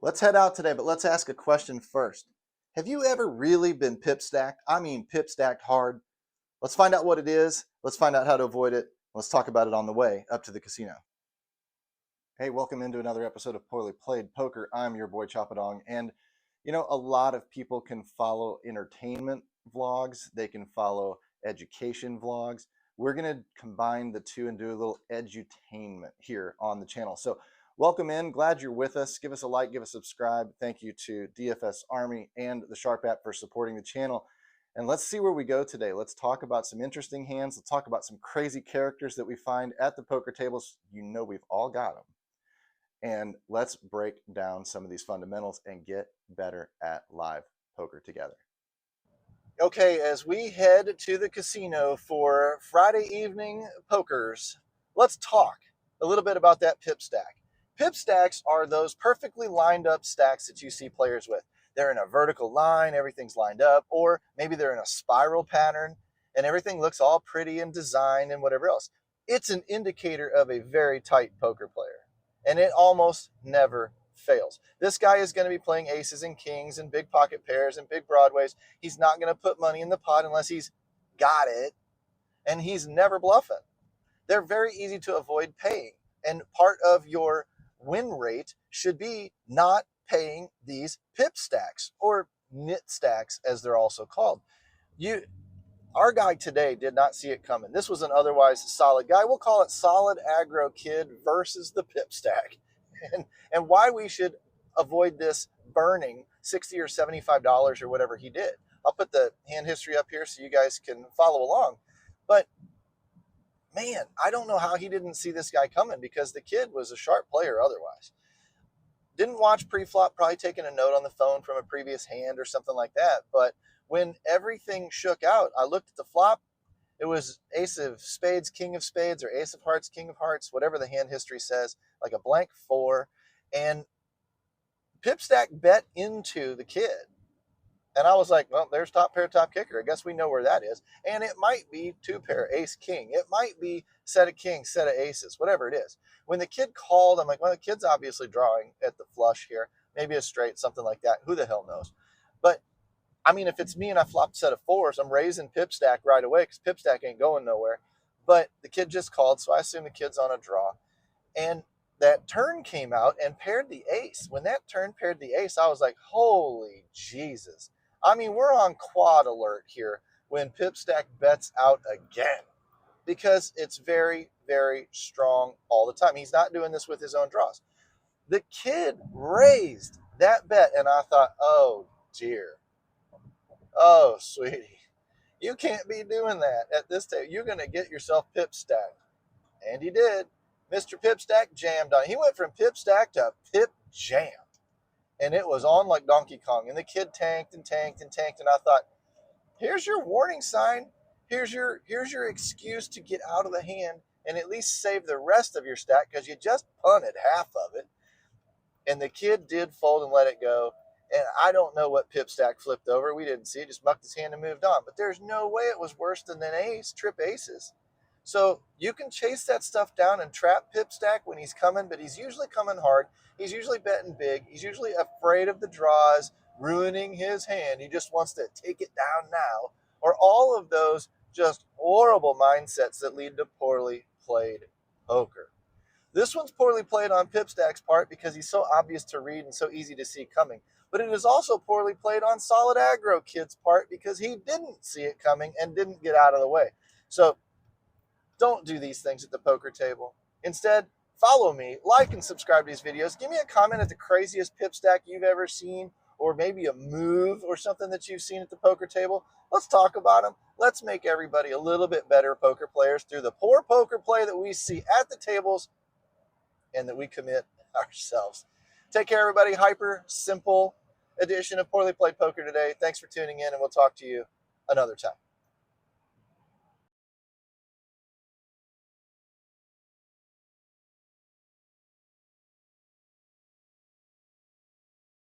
Let's head out today, but let's ask a question first. Have you ever really been pip-stacked? I mean, pip-stacked hard. Let's find out what it is. Let's find out how to avoid it. Let's talk about it on the way up to the casino. Hey, welcome into another episode of Poorly Played Poker. I'm your boy Chapadong. And a lot of people can follow entertainment vlogs, they can follow education vlogs. We're going to combine the two and do a little edutainment here on the channel. So welcome in. Glad you're with us. Give us a like, give us a subscribe. Thank you to DFS Army and the Sharp app for supporting the channel. And let's see where we go today. Let's talk about some interesting hands. Let's talk about some crazy characters that we find at the poker tables. We've all got them. And let's break down some of these fundamentals and get better at live poker together. Okay, as we head to the casino for Friday evening pokers, let's talk a little bit about that pip stack. Pip stacks are those perfectly lined up stacks that you see players with. They're in a vertical line, everything's lined up, or maybe they're in a spiral pattern and everything looks all pretty and designed and whatever else. It's an indicator of a very tight poker player, and it almost never fails. This guy is going to be playing aces and kings and big pocket pairs and big broadways. He's not going to put money in the pot unless he's got it, and he's never bluffing. They're very easy to avoid paying, and part of your win rate should be not paying these pip stacks or nit stacks, as they're also called. Our guy today did not see it coming. This was an otherwise solid guy. We'll call it solid aggro kid versus the pip stack. And why we should avoid this burning $60 or $75 or whatever he did. I'll put the hand history up here so you guys can follow along. But man, I don't know how he didn't see this guy coming, because the kid was a sharp player otherwise. Didn't watch pre-flop, probably taking a note on the phone from a previous hand or something like that. But when everything shook out, I looked at the flop. It was ace of spades, king of spades, or ace of hearts, king of hearts, whatever the hand history says, like a blank 4. And Pip-Stack bet into the kid. And I was like, well, there's top pair, top kicker. I guess we know where that is. And it might be 2-pair, ace, king. It might be set of kings, set of aces, whatever it is. When the kid called, I'm like, well, the kid's obviously drawing at the flush here. Maybe a straight, something like that. Who the hell knows? But I mean, if it's me and I flop a set of 4s, I'm raising Pip-Stack right away, because Pip-Stack ain't going nowhere. But the kid just called, so I assume the kid's on a draw. And that turn came out and paired the ace. When that turn paired the ace, I was like, holy Jesus. I mean, we're on quad alert here when Pip-Stack bets out again, because it's very, very strong all the time. He's not doing this with his own draws. The kid raised that bet, and I thought, oh, dear. Oh, sweetie, you can't be doing that at this table. You're going to get yourself Pip-Stacked. And he did. Mr. Pip-Stack jammed on. He went from Pip-Stack to Pip-Jammed. And it was on like Donkey Kong. And the kid tanked and tanked and tanked. And I thought, here's your warning sign. Here's your excuse to get out of the hand and at least save the rest of your stack, because you just punted half of it. And the kid did fold and let it go. And I don't know what Pip-Stack flipped over. We didn't see it. Just mucked his hand and moved on. But there's no way it was worse than an ace, trip aces. So you can chase that stuff down and trap Pip-Stack when he's coming, but he's usually coming hard. He's usually betting big. He's usually afraid of the draws ruining his hand. He just wants to take it down now. Or all of those just horrible mindsets that lead to poorly played poker. This one's poorly played on Pip-Stack's part because he's so obvious to read and so easy to see coming. But it is also poorly played on solid aggro kid's part because he didn't see it coming and didn't get out of the way. So don't do these things at the poker table. Instead, follow me, like and subscribe to these videos. Give me a comment at the craziest Pip-Stack you've ever seen, or maybe a move or something that you've seen at the poker table. Let's talk about them. Let's make everybody a little bit better poker players through the poor poker play that we see at the tables and that we commit ourselves. Take care, everybody. Hyper simple edition of Poorly Played Poker today. Thanks for tuning in, and we'll talk to you another time.